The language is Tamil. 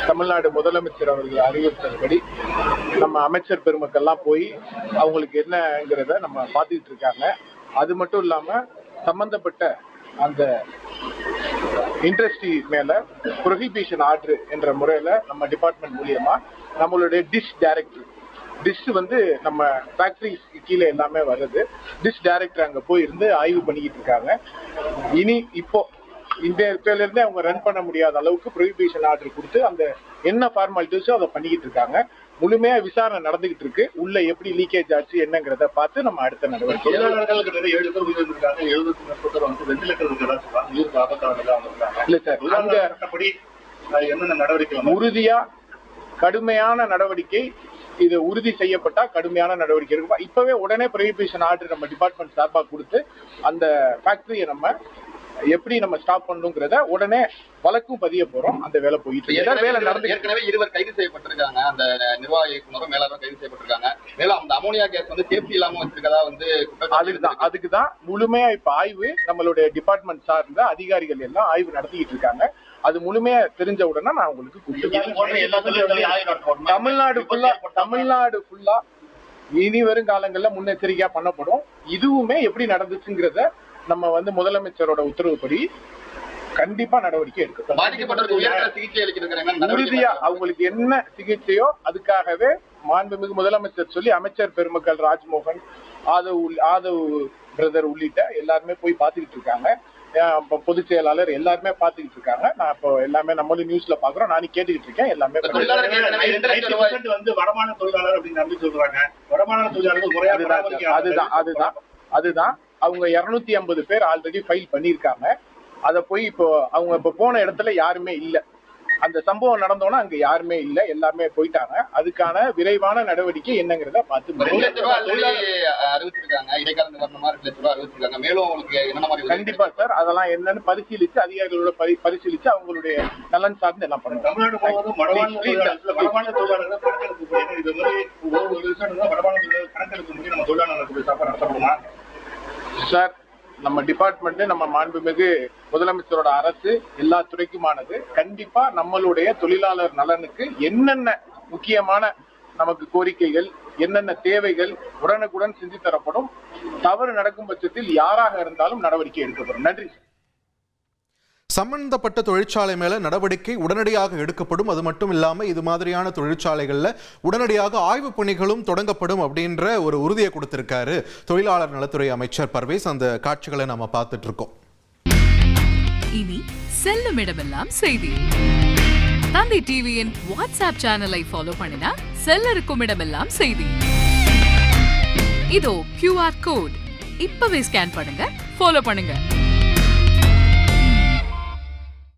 தமிழ்நாடு முதலமைச்சர் அவர்கள் அறிவுறுத்தபடி நம்ம அமைச்சர் பெருமக்கள்லாம் போய் அவங்களுக்கு என்னங்கிறத நம்ம பார்த்துக்கிட்டு இருக்காங்க. அது மட்டும் இல்லாம சம்பந்தப்பட்ட அந்த இண்டஸ்ட்ரி மேல ப்ரொஹிபிஷன் ஆர்டர் என்ற முறையில நம்ம டிபார்ட்மெண்ட் மூலியமா நம்மளுடைய டிஷ் வந்து நம்ம ஃபேக்டரிஸ் கீழே எல்லாமே வருது. டிஷ் டைரக்டர் அங்க போய் இருந்து ஆய்வு பண்ணிக்கிட்டு இருக்காங்க. இனி இப்போ இந்த இடத்துல இருந்தே அவங்க ரன் பண்ண முடியாத அளவுக்கு ப்ரொஹிபிஷன் ஆர்டர் கொடுத்து அந்த என்ன ஃபார்மாலிட்டிஸோ அதை பண்ணிக்கிட்டு இருக்காங்க. முழுமையா விசாரணை நடந்துகிட்டு இருக்கு. உள்ள எப்படி லீக்கேஜ் ஆச்சு என்னங்கிறத பார்த்து நம்ம அடுத்த நடவடிக்கை. 7 பேர் உயிரிழந்திருக்காங்க, 70 மேற்பட்டோர் வந்து வெண்டிலேட்டர் இல்ல சார், அங்க என்னென்ன நடவடிக்கை உறுதியா கடுமையான நடவடிக்கை, இது உறுதி செய்யப்பட்டா கடுமையான நடவடிக்கை இருக்கும். இப்பவே உடனே ப்ரொஹிபிஷன் ஆர்டர் நம்ம டிபார்ட்மெண்ட் சார்பாக கொடுத்து அந்த ஃபேக்டரியை நம்ம எப்படி நம்ம ஸ்டாப் பண்ணுங்கிறத உடனே வழக்கும் பதிய போறோம். அந்த வேலை போயிட்டு வேலை நடந்து ஏற்கனவே 2 கைது செய்யப்பட்டிருக்காங்க. அந்த நிர்வாக இயக்குநரும் மேலாளரும் கைது செய்யப்பட்டிருக்காங்க. மேலும் அந்த அமோனியா கேஸ் வந்து சேஃப்டி இல்லாம வச்சிருக்கதா வந்து அதுக்குதான் முழுமையா இப்ப ஆய்வு நம்மளுடைய டிபார்ட்மெண்ட் சார்ந்த அதிகாரிகள் எல்லாம் ஆய்வு நடத்திக்கிட்டு இருக்காங்க. அது முழுமையா தெரிஞ்ச உடனே நான் உங்களுக்கு தமிழ்நாடு ஃபுல்லா இனி வரும் காலங்கள்ல முன்னெச்சரிக்கையா பண்ணப்படும். இதுவுமே எப்படி நடந்துச்சுங்கிறத நம்ம வந்து முதலமைச்சரோட உத்தரவுப்படி கண்டிப்பா நடவடிக்கை எடுக்கும். உறுதியா அவங்களுக்கு என்ன சிகிச்சையோ அதுக்காகவே மாண்புமிகு முதலமைச்சர் சொல்லி அமைச்சர் பெருமக்கள் ராஜ்மோகன், ஆதவ் பிரதர் உள்ளிட்ட எல்லாருமே போய் பார்த்துக்கிட்டு இருக்காங்க. பொதுச் செயலாளர் எல்லாருமே பார்த்துக்கிட்டு இருக்காங்க. நான் இப்போ எல்லாமே நம்மளும் நியூஸ்ல பாக்குறோம், நானும் கேட்டுக்கிட்டு இருக்கேன். எல்லாமே வந்து வடமான தொழிலாளர் அப்படின்னு நம்பி சொல்றாங்க. வடமான தொழிலாளர்கள் அதுதான் அவங்க 250 பேர் ஆல்ரெடி ஃபைல் பண்ணிருக்காங்க. அத போய் இப்போ அவங்க இப்ப போன இடத்துல யாருமே இல்ல. அந்த சம்பவம் நடந்தோன்னா அங்க யாருமே இல்ல, எல்லாமே போயிட்டாங்க. அதுக்கான விரைவான நடவடிக்கை என்னங்கிறத பார்த்து கண்டிப்பா சார் அதெல்லாம் என்னன்னு பரிசீலிச்சு அதிகாரிகளோட பரிசீலிச்சு அவங்களுடைய நலன் சார்ந்து எல்லாம் பண்ணுவோம். சார் நம்ம டிபார்ட்மெண்ட் நம்ம மாண்புமிகு முதலமைச்சரோட அரசு எல்லா துறைக்குமானது. கண்டிப்பா நம்மளுடைய தொழிலாளர் நலனுக்கு என்னென்ன முக்கியமான நமக்கு கோரிக்கைகள், என்னென்ன தேவைகள் உடனுக்குடன் செஞ்சு தரப்படும். தவறு நடக்கும் பட்சத்தில் யாராக இருந்தாலும் நடவடிக்கை எடுக்கப்படும். நன்றி. சம்பந்தப்பட்ட தொழிற்சாலை மேல நடவடிக்கை உடனடியாக எடுக்கப்படும். அது மட்டும் இல்லாம இது மாதிரியான தொழிற்சாலைகள்ல உடனடியாக ஆய்வு பணிகளும் தொடங்கப்படும் அப்படின்ற ஒரு உறுதியை கொடுத்திருக்காரு தொழிலாளர் நலத்துறை அமைச்சர் பர்வேஸ். அந்த காட்சிகளை நாம பார்த்துட்டு இருக்கோம். இனி செல்லும் இடமெல்லாம் செய்தி. தந்தி டிவியின் வாட்ஸ்அப் சேனலை ஃபாலோ பண்ணினா செல்ல இருக்கும் இடமெல்லாம் செய்தி. இதோ QR கோட் இப்பவே ஸ்கேன் பண்ணுங்க, ஃபாலோ பண்ணுங்க.